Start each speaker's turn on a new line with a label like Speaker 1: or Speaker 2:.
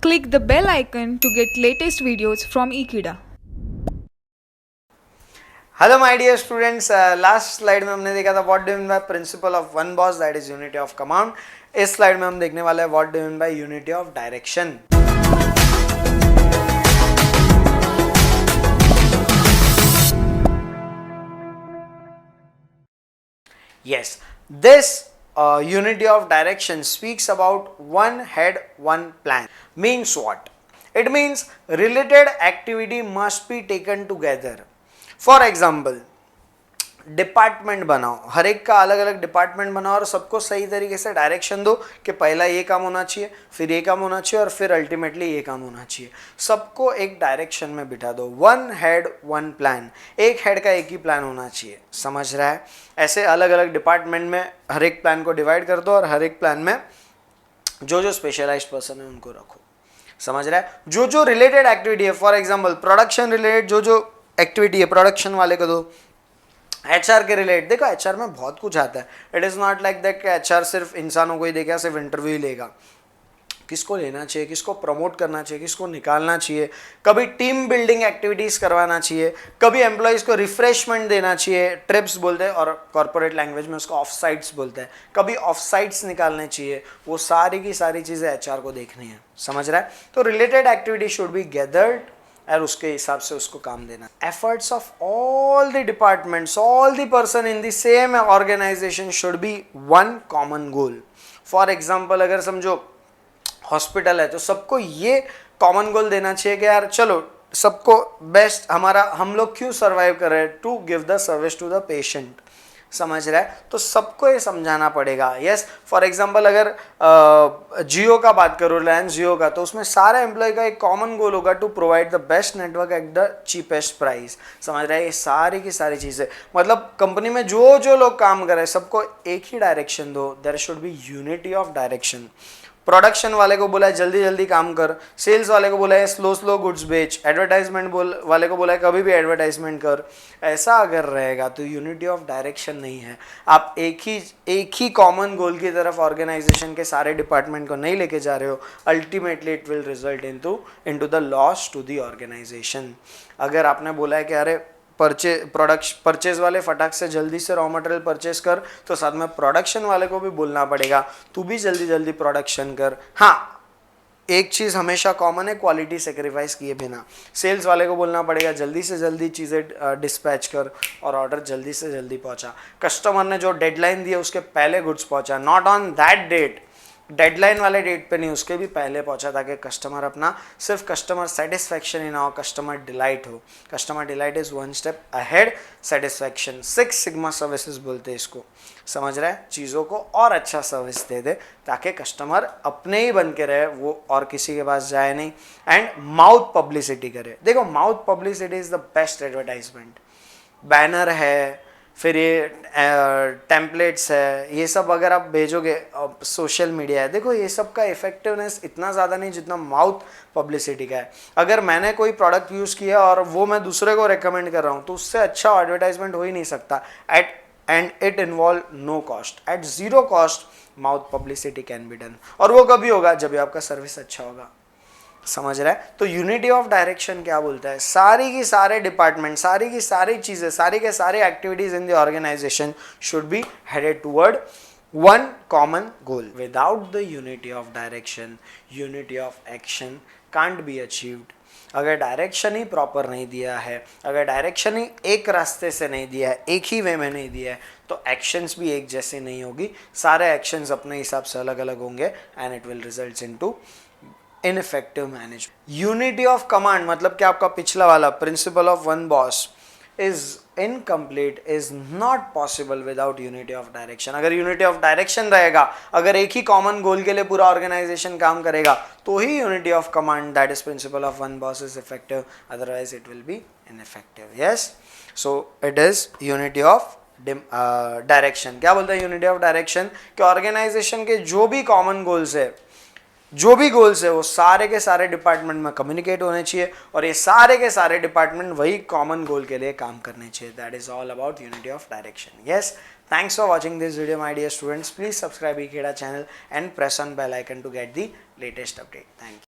Speaker 1: Click the bell icon to get latest videos from Ekeeda.
Speaker 2: Hello my dear students, last slide में हमने देखा था what do mean by principle of one boss, that is unity of command. इस slide में हम देखने वाले हैं what do mean by unity of direction. Yes, this unity of direction speaks about one head, one plan. Means what? It means related activity must be taken together. For example, department बनाओ, हर एक का अलग अलग department बनाओ और सबको सही तरीके से डायरेक्शन दो कि पहला ये काम होना चाहिए, फिर ये काम होना चाहिए और फिर अल्टीमेटली ये काम होना चाहिए. सबको एक डायरेक्शन में बिठा दो. One head one plan. एक हेड का एक ही प्लान होना चाहिए. समझ रहा है? ऐसे अलग अलग डिपार्टमेंट में हर एक प्लान को डिवाइड कर दो और हर एक प्लान में जो जो स्पेशलाइज्ड पर्सन है उनको रखो. समझ रहा है? जो जो रिलेटेड एक्टिविटी है, फॉर एग्जाम्पल प्रोडक्शन रिलेटेड जो जो एक्टिविटी है प्रोडक्शन वाले को दो. एचआर के रिलेट, देखो एचआर में बहुत कुछ आता है. It is not like that कि एचआर सिर्फ इंसानों को ही देगा, सिर्फ इंटरव्यू ही लेगा. किसको लेना चाहिए, किसको प्रमोट करना चाहिए, किसको निकालना चाहिए, कभी टीम बिल्डिंग एक्टिविटीज करवाना चाहिए, कभी एम्प्लॉयज़ को रिफ्रेशमेंट देना चाहिए, ट्रिप्स बोलते हैं और कॉर्पोरेट लैंग्वेज में उसको ऑफ साइट्स बोलते हैं, कभी ऑफ साइट्स निकालने चाहिए. वो सारी की सारी चीज़ें एचआर को देखनी है. समझ रहा है? तो related activity should be gathered और उसके हिसाब से उसको काम देना. Efforts of all the departments, all the person in the same organization should be one common goal. For example, अगर समझो हॉस्पिटल है तो सबको ये कॉमन गोल देना चाहिए कि यार चलो सबको बेस्ट, हमारा हम लोग क्यों सर्वाइव कर रहे हैं, to give the service to the patient. समझ रहा है? तो सबको ये समझाना पड़ेगा. यस, फॉर एग्जांपल अगर जियो का बात करो, रिलायंस जियो का, तो उसमें सारे एम्प्लॉय का एक कॉमन गोल होगा to provide the best network at the cheapest price. समझ रहा है? ये सारी की सारी चीज़ें, मतलब कंपनी में जो जो लोग काम कर रहे हैं सबको एक ही डायरेक्शन दो. There should be unity of direction. Production वाले को बोला है जल्दी जल्दी काम कर, सेल्स वाले को बोला है स्लो स्लो गुड्स बेच, एडवर्टाइजमेंट वाले को बोला है कभी भी एडवर्टाइजमेंट कर. ऐसा अगर रहेगा तो यूनिटी ऑफ डायरेक्शन नहीं है. आप एक ही कॉमन गोल की तरफ ऑर्गेनाइजेशन के सारे डिपार्टमेंट को नहीं लेके जा रहे हो. Ultimately it will result into the loss to the organization. अगर आपने बोला है कि अरे परचेज वाले फटाक से जल्दी से रॉ मटेरियल परचेज कर, तो साथ में प्रोडक्शन वाले को भी बोलना पड़ेगा तू भी जल्दी जल्दी प्रोडक्शन कर. हाँ, एक चीज़ हमेशा कॉमन है, क्वालिटी सेक्रीफाइस किए बिना. सेल्स वाले को बोलना पड़ेगा जल्दी से जल्दी चीज़ें डिस्पैच कर और ऑर्डर जल्दी से जल्दी पहुंचा. कस्टमर ने जो डेडलाइन दी है उसके पहले गुड्स पहुंचा, not on that date, deadline वाले डेट पे नहीं, उसके भी पहले पहुंचा, ताकि कस्टमर अपना सिर्फ कस्टमर सेटिस्फैक्शन ही ना हो, कस्टमर डिलाइट हो. Customer delight is one step ahead satisfaction. 6 sigma services बोलते हैं इसको. समझ रहा है? चीज़ों को और अच्छा सर्विस दे दे ताकि कस्टमर अपने ही बन के रहे, वो और किसी के पास जाए नहीं. एंड माउथ पब्लिसिटी करे. देखो mouth publicity is the best advertisement. Banner है, फिर ये टेम्पलेट्स है, ये सब अगर आप भेजोगे, सोशल मीडिया है, देखो ये सब का इफेक्टिवनेस इतना ज़्यादा नहीं जितना माउथ पब्लिसिटी का है. अगर मैंने कोई प्रोडक्ट यूज़ किया और वो मैं दूसरे को रेकमेंड कर रहा हूँ तो उससे अच्छा एडवर्टाइजमेंट हो ही नहीं सकता. And it involve no cost, at zero cost mouth publicity can be done. और वो कभी होगा जब आपका सर्विस अच्छा होगा. समझ रहा है? तो यूनिटी ऑफ डायरेक्शन क्या बोलता है? सारी की सारे डिपार्टमेंट, सारी की सारी चीजें, सारी के सारे activities in the organization should be headed toward one common goal. Without the unity of direction, unity of action can't be achieved. अगर डायरेक्शन ही प्रॉपर नहीं दिया है, अगर डायरेक्शन ही एक रास्ते से नहीं दिया है, एक ही वे में नहीं दिया है, तो एक्शंस भी एक जैसे नहीं होगी. सारे एक्शंस अपने हिसाब से अलग अलग होंगे and it will result into ineffective management. Unity of command मतलब कि आपका पिछला वाला principal of one boss is incomplete, is not possible without unity of direction. अगर यूनिटी ऑफ डायरेक्शन रहेगा, अगर एक ही कॉमन गोल के लिए पूरा ऑर्गेनाइजेशन काम करेगा, तो ही unity of command, that is principle of one boss, is effective. Otherwise it will be ineffective. Yes, so it is unity of direction. क्या बोलता है यूनिटी ऑफ डायरेक्शन? कि ऑर्गेनाइजेशन के जो भी कॉमन गोल्स है, जो भी गोल्स है, वो सारे के सारे डिपार्टमेंट में कम्युनिकेट होने चाहिए और ये सारे के सारे डिपार्टमेंट वही कॉमन गोल के लिए काम करने चाहिए. That is all about unity of direction. Yes, thanks for watching this video my dear students. Please subscribe Ekeeda channel and press on bell icon to get the latest update. Thank you.